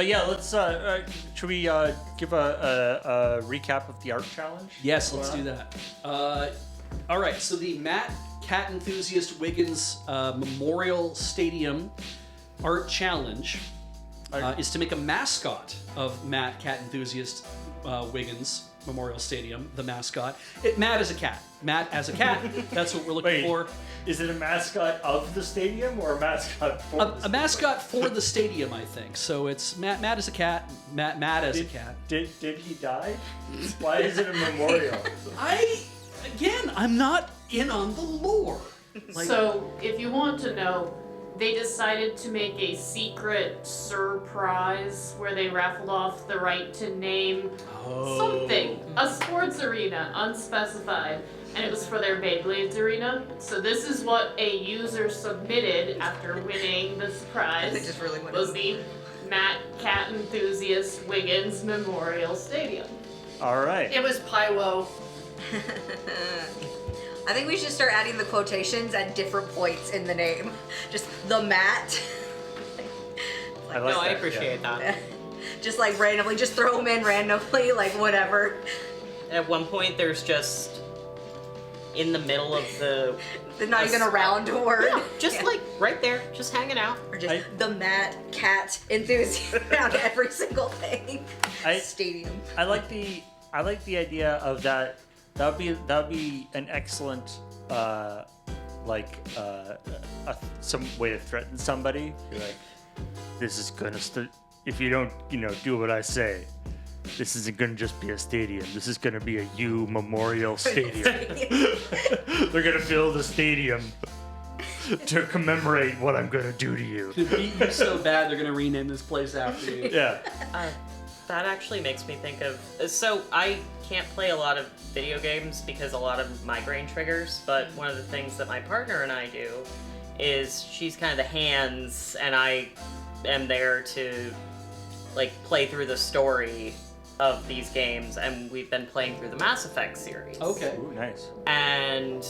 But yeah, let's. Should we give a recap of the art challenge? Yes, let's do that. All right, so the Matt Cat Enthusiast Wiggins Memorial Stadium art challenge is to make a mascot of Matt Cat Enthusiast Wiggins Memorial Stadium, the mascot. Matt is a cat. Matt as a cat. That's what we're looking for. Is it a mascot of the stadium or a mascot for A mascot for the stadium, I think. So it's Matt as a cat. Matt as a cat. Did he die? Why is it a memorial? I'm not in on the lore. So, if you want to know, they decided to make a secret surprise where they raffled off the right to name something. A sports arena, unspecified. And it was for their Beyblades arena. So this is what a user submitted after winning the surprise. They just really was the Matt Cat Enthusiast Wiggins Memorial Stadium. All right. It was Pywo. I think we should start adding the quotations at different points in the name. Just the Matt. I appreciate that. Just like randomly, just throw them in randomly, like whatever. At one point, there's just in the middle of the. They're not even a round word. Yeah, just like right there, just hanging out. Or just the Matt Cat Enthusiast around every single thing. Stadium. I like the idea of that. That would be an excellent some way to threaten somebody. You're like, this is gonna if you don't do what I say, this isn't gonna just be a stadium. This is gonna be a memorial stadium. They're gonna build a stadium to commemorate what I'm gonna do to you. To beat you so bad, they're gonna rename this place after you. Yeah. That actually makes me think of. So I can't play a lot of video games because a lot of migraine triggers. But one of the things that my partner and I do is she's kind of the hands, and I am there to like play through the story of these games, and we've been playing through the Mass Effect series. Okay. Ooh, nice. And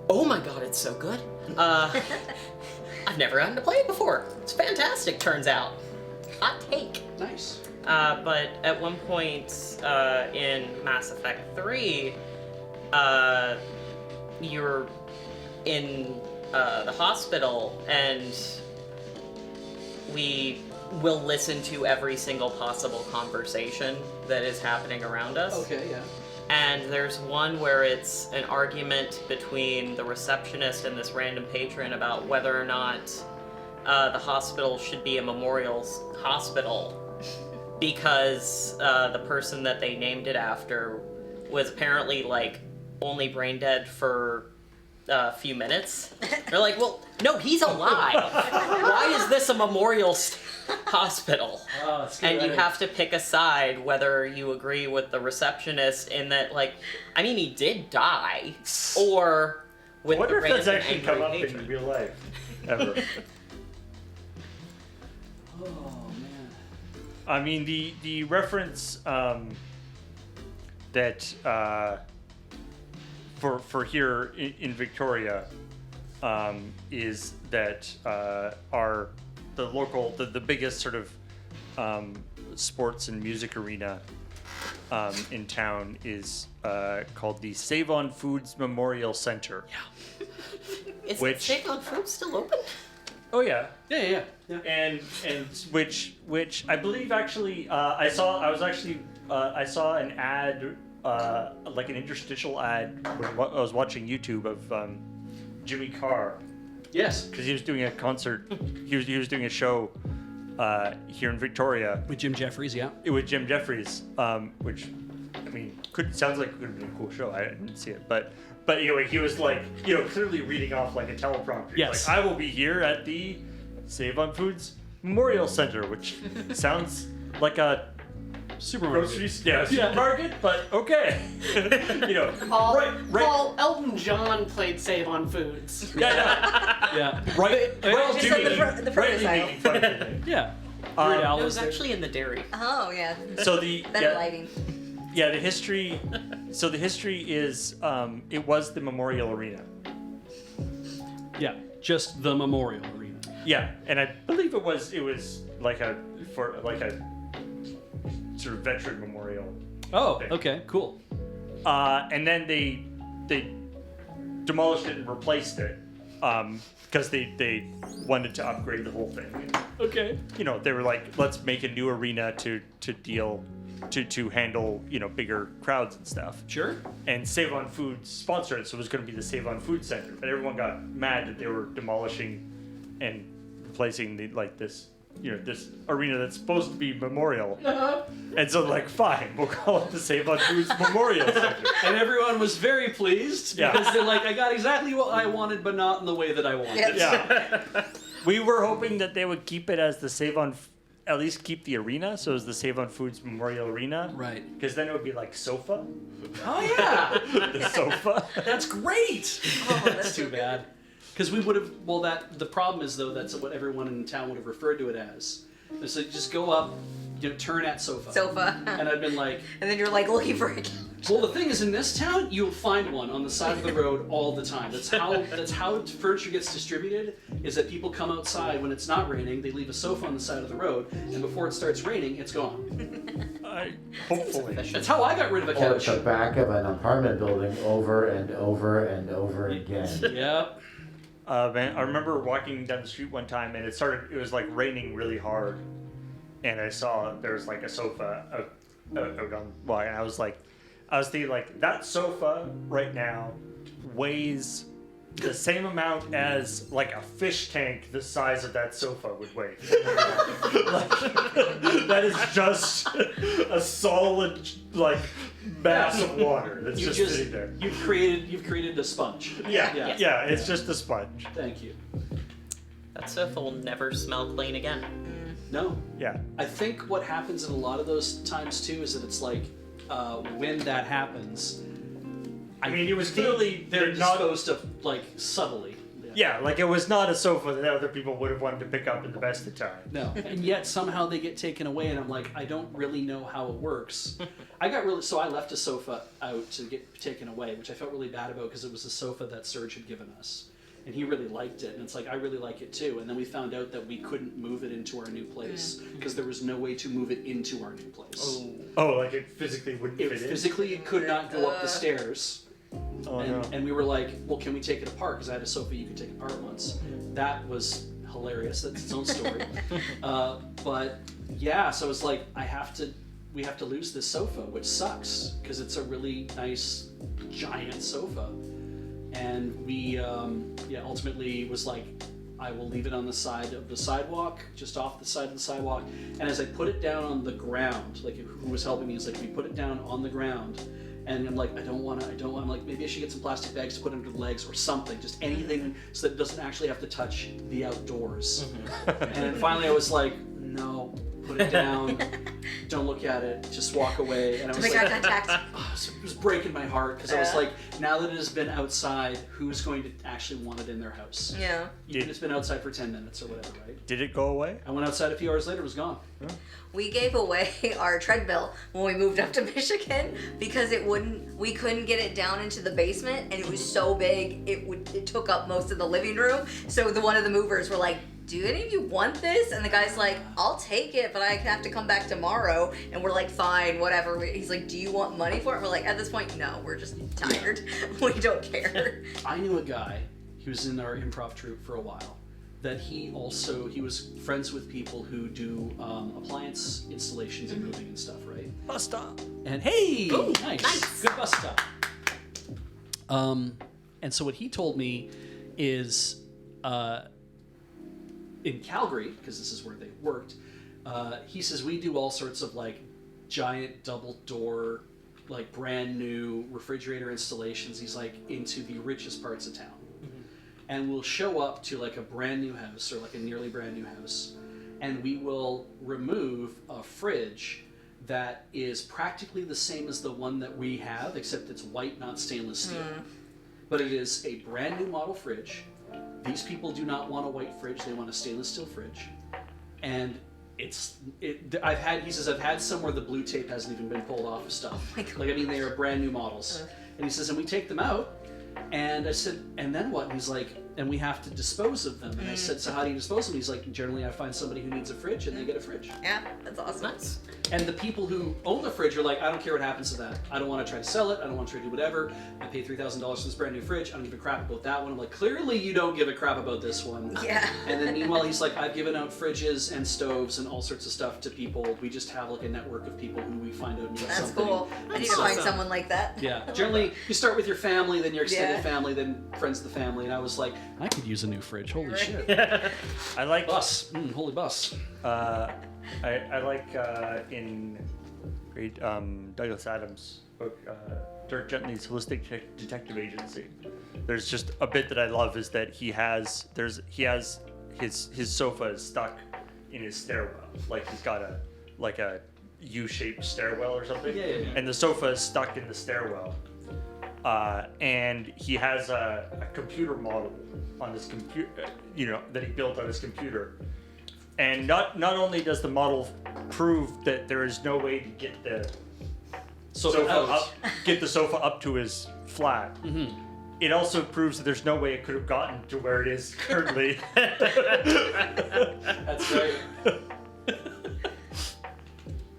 oh my god, it's so good. I've never gotten to play it before. It's fantastic, turns out. Hot take. Nice. But at one point in Mass Effect 3, you're in the hospital, and we will listen to every single possible conversation that is happening around us. Okay, yeah. And there's one where it's an argument between the receptionist and this random patron about whether or not the hospital should be a memorial hospital. Because the person that they named it after was apparently, like, only brain dead for a few minutes. They're like, well, no, he's alive. Why is this a memorial hospital? Oh, and you have to pick a side whether you agree with the receptionist in that, like, I mean, he did die, or with I wonder the if that's random actually angry come up patron. in real life, ever. Oh, man. I mean, the reference that for here in Victoria is that the biggest sort of sports and music arena in town is called the Save on Foods Memorial Center. Yeah. Is Save on Food still open? Oh yeah. Yeah. And which I believe actually I saw an ad like an interstitial ad when I was watching YouTube of Jimmy Carr. Yes. Because he was doing a concert. He was doing a show here in Victoria With Jim Jeffries, yeah. with Jim Jeffries, which I mean sounds like it could have been a cool show. I didn't see it, but anyway, he was like clearly reading off like a teleprompter. He's Yes. like, I will be here at the Save on Foods Memorial Center, which sounds like a Supermarket. supermarket, but okay. Paul Elton John played Save on Foods. Yeah. Right. Just Jimmy, at the produce rightly aisle. making fun of it. Yeah. It was actually in the dairy. Oh, yeah. So the Better lighting. Yeah, the history. So the history is it was the Memorial Arena. Yeah. Just the Memorial Arena. Yeah, and I believe it was like a sort of veteran memorial. Oh, thing. okay, cool. And then they demolished it and replaced it because they wanted to upgrade the whole thing. Okay. You know, they were like, let's make a new arena to handle, you know, bigger crowds and stuff. Sure. And Save on Food sponsored it, so it was going to be the Save on Food Center. But everyone got mad that they were demolishing and replacing this arena that's supposed to be memorial. And so like, fine, we'll call it the Save on Foods Memorial Center. And everyone was very pleased because they're like, I got exactly what I wanted, but not in the way that I wanted. Yeah. We were hoping that they would keep it as the at least keep the arena, so it was the Save on Foods Memorial Arena. Right. Because then it would be like sofa. Oh yeah. The sofa. That's great. Oh, That's too bad. Because we would have. Well, the problem is though that's what everyone in town would have referred to it as. So you just go up, turn at sofa. Sofa. And I'd been like. And then you're like looking for a couch. Well, the thing is, in this town, you'll find one on the side of the road all the time. That's how furniture gets distributed. Is that people come outside when it's not raining, they leave a sofa on the side of the road, and before it starts raining, it's gone. Hopefully. That's how I got rid of a Or at couch. the back of an apartment building over and over and over again. Yeah. Man, I remember walking down the street one time, and it was like raining really hard, and I saw there was like a sofa out on well, and I was thinking like that sofa right now weighs the same amount as like a fish tank the size of that sofa would weigh. Like, that is just a solid like mass of water that's just sitting there. You've created a sponge. Yeah, it's just a sponge. Thank you. That sofa will never smell clean again. No. Yeah. I think what happens in a lot of those times too is that it's like when that happens. I mean, it was clearly they're not disposed of like subtly. Yeah, like it was not a sofa that other people would have wanted to pick up in the best of times. No, and yet somehow they get taken away, and I'm like, I don't really know how it works. I left a sofa out to get taken away, which I felt really bad about because it was a sofa that Serge had given us, and he really liked it, and it's like I really like it too. And then we found out that we couldn't move it into our new place because there was no way to move it into our new place. Oh, like it physically wouldn't fit in? Physically, it could not go up the stairs. Oh, no. And we were like, well, can we take it apart? Because I had a sofa you could take apart once. That was hilarious. That's its own story. But yeah, so it's like we have to lose this sofa, which sucks because it's a really nice giant sofa. And we ultimately was like, I will leave it on the side of the sidewalk, just off the side of the sidewalk. And as I put it down on the ground, like who was helping me is like, we put it down on the ground. And I'm like, I don't want to, I'm like, maybe I should get some plastic bags to put under the legs or something, just anything so that it doesn't actually have to touch the outdoors. And then finally I was like, no, put it down, don't look at it, just walk away. And I was Make like, eye contact. it was breaking my heart because I was like, now that it has been outside, who's going to actually want it in their house? Yeah. Even if it's been outside for 10 minutes or whatever, right? Did it go away? I went outside a few hours later, it was gone. We gave away our treadmill when we moved up to Michigan because we couldn't get it down into the basement, and it was so big it took up most of the living room. So one of the movers were like, do any of you want this? And the guy's like, I'll take it, but I have to come back tomorrow. And we're like, fine, whatever. He's like, do you want money for it? We're like, at this point, no, we're just tired. We don't care. I knew a guy, he was in our improv troupe for a while, that he was friends with people who do appliance installations and moving and stuff, right? Bus stop. And hey, Ooh, nice, good bus stop. And so what he told me is, in Calgary, because this is where they worked, he says we do all sorts of like giant double door, like brand new refrigerator installations. He's like into the richest parts of town. And we'll show up to like a brand new house or like a nearly brand new house, and we will remove a fridge that is practically the same as the one that we have, except it's white, not stainless steel. But it is a brand new model fridge. These people do not want a white fridge, they want a stainless steel fridge. And he says I've had some where the blue tape hasn't even been pulled off of stuff. Like, I mean, they are brand new models. And he says, and we take them out. And I said, and then what? And he's like, and we have to dispose of them. And I said, so how do you dispose of them? He's like, generally I find somebody who needs a fridge and they get a fridge. Yeah, that's awesome. Nice. And the people who own the fridge are like, I don't care what happens to that. I don't want to try to sell it. I don't want to try to do whatever. I paid $3,000 for this brand new fridge. I don't give a crap about that one. I'm like, clearly you don't give a crap about this one. Yeah. And then meanwhile, he's like, I've given out fridges and stoves and all sorts of stuff to people. We just have like a network of people who we find out need That's something. cool. I need to find someone like that. Yeah. Generally, you start with your family, then your extended Yeah. family, then friends of the family. And I was like, I could use a new fridge. Holy Right. shit. I like Bus. Holy bus. I like in great Douglas Adams' book, Dirk Gently's Holistic Detective Agency. There's just a bit that I love is that he has his sofa is stuck in his stairwell, like he's got a U-shaped stairwell or something, Yeah. and the sofa is stuck in the stairwell. And he has a computer model on his computer, that he built on his computer. And not only does the model prove that there is no way to get the sofa up to his flat, it also proves that there's no way it could have gotten to where it is currently. That's right.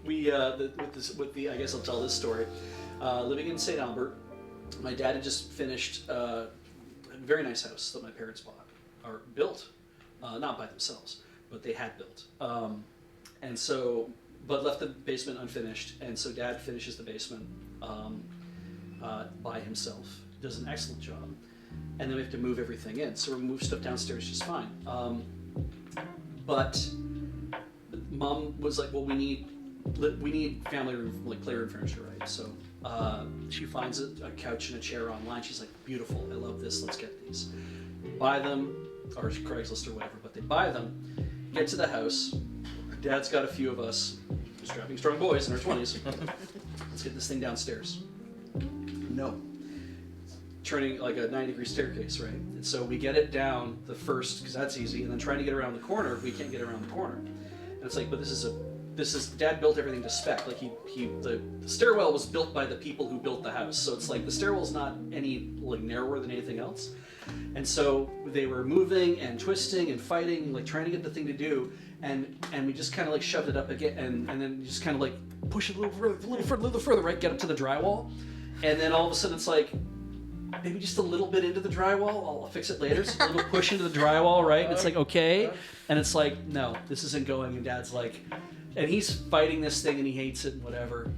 We I guess I'll tell this story. Living in St. Albert, my dad had just finished a very nice house that my parents bought or built, not by themselves, but they had built. But left the basement unfinished, and so Dad finishes the basement by himself. Does an excellent job, and then we have to move everything in. So we move stuff downstairs just fine. But Mom was like, "Well, we need family room, like playroom furniture, right?" So she finds a couch and a chair online. She's like, "Beautiful, I love this. Let's get these." Buy them, or Craigslist or whatever. But they buy them. Get to the house. Dad's got a few of us, strapping strong boys in our 20s. Let's get this thing downstairs. No. Turning like a 90-degree staircase, right? And so we get it down the first, because that's easy, and then trying to get around the corner, we can't get around the corner. And it's like, but this is Dad built everything to spec. Like the stairwell was built by the people who built the house. So it's like the stairwell's not any like narrower than anything else. And so they were moving and twisting and fighting, like trying to get the thing to do, and we just kind of like shoved it up again, and then just kind of like push it a little further, right? Get up to the drywall, and then all of a sudden it's like maybe just a little bit into the drywall. I'll fix it later. So a little push into the drywall, right? And it's like okay, and it's like no, this isn't going. And Dad's like, and he's fighting this thing and he hates it and whatever.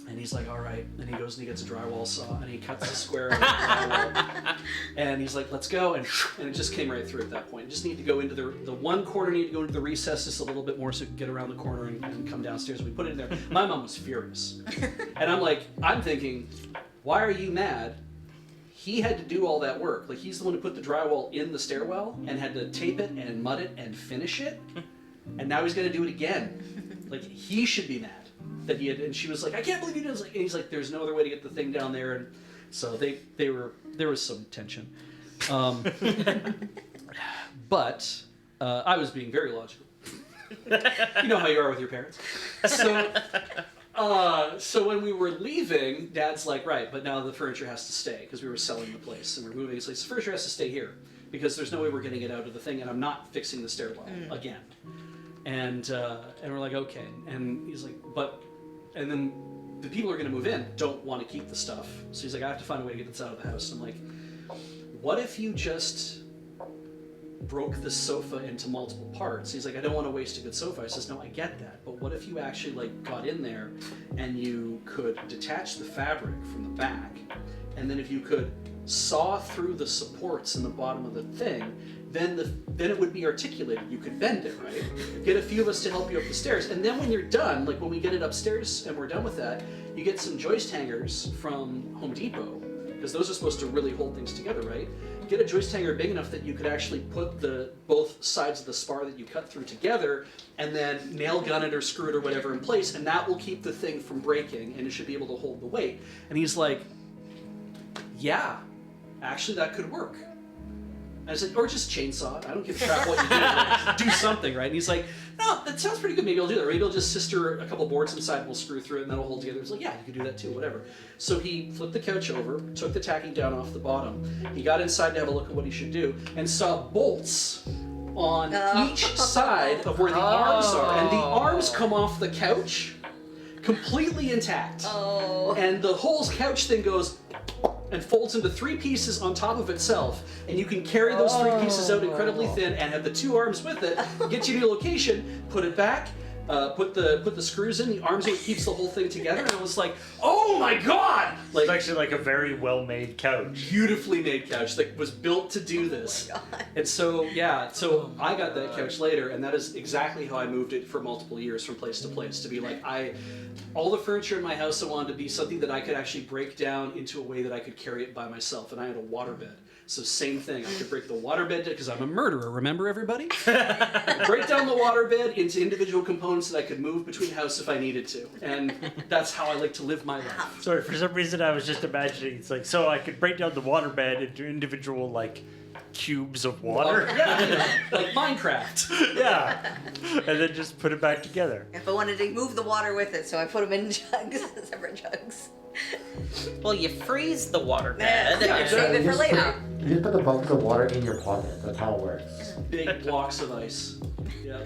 And he's like, all right. And he goes and he gets a drywall saw and he cuts a square out of the drywall. And he's like, let's go. And it just came right through at that point. You just need to go into the one corner, need to go into the recess just a little bit more so you can get around the corner and come downstairs. We put it in there. My mom was furious. And I'm thinking, why are you mad? He had to do all that work. Like he's the one who put the drywall in the stairwell and had to tape it and mud it and finish it. And now he's going to do it again. Like he should be mad. That he had, and she was like, I can't believe you did this. And he's like, there's no other way to get the thing down there. And so there was some tension. But I was being very logical. You know how you are with your parents. So when we were leaving, Dad's like, right, but now the furniture has to stay because we were selling the place and we're moving. It's like, the furniture has to stay here because there's no way we're getting it out of the thing, and I'm not fixing the stairwell again. And we're like, okay. And he's like, and then the people who are going to move in don't want to keep the stuff. So he's like, I have to find a way to get this out of the house. And I'm like, what if you just broke the sofa into multiple parts? He's like, I don't want to waste a good sofa. I says, no, I get that. But what if you actually like got in there and you could detach the fabric from the back, and then if you could saw through the supports in the bottom of the thing, then it would be articulated. You could bend it, right? Get a few of us to help you up the stairs, and then when you're done, like when we get it upstairs and we're done with that, you get some joist hangers from Home Depot, because those are supposed to really hold things together, right? Get a joist hanger big enough that you could actually put both sides of the spar that you cut through together, and then nail gun it or screw it or whatever in place, and that will keep the thing from breaking, and it should be able to hold the weight. And he's like, yeah, actually that could work. I said, or just chainsaw it. I don't give a crap what you do. Like, do something, right? And he's like, no, that sounds pretty good. Maybe I'll do that. Or maybe I'll just sister a couple boards inside and we'll screw through it and that'll hold together. He's like, yeah, you can do that too, whatever. So he flipped the couch over, took the tacking down off the bottom. He got inside to have a look at what he should do and saw bolts on each side of where the arms are. And the arms come off the couch completely intact. Oh. And the whole couch thing goes and folds into 3 pieces on top of itself, and you can carry those 3 pieces out incredibly thin and have the 2 arms with it, get you to your location, put it back, put the screws in, the arms it keeps the whole thing together, and I was like, oh my god! Like, It's actually like a very well-made couch. beautifully made couch that was built to do this. Oh my God. And so, yeah, so I got that couch later, and that is exactly how I moved it for multiple years from place to place, to be like, all the furniture in my house I wanted to be something that I could actually break down into a way that I could carry it by myself, and I had a waterbed. So same thing, I could break the waterbed, because I'm a murderer, remember everybody? Break down the waterbed into individual components that I could move between the house if I needed to, and that's how I like to live my life. Sorry, for some reason I was just imagining it's like, so I could break down the waterbed into individual, like, cubes of water. Yeah, you know, like Minecraft. Yeah. And then just put it back together. If I wanted to move the water with it, so I put them in jugs, separate jugs. Well, you freeze the waterbed. Yeah, and- save it for later. You just put the bucket of water in your pocket. That's how it works. Big blocks of ice. Yeah.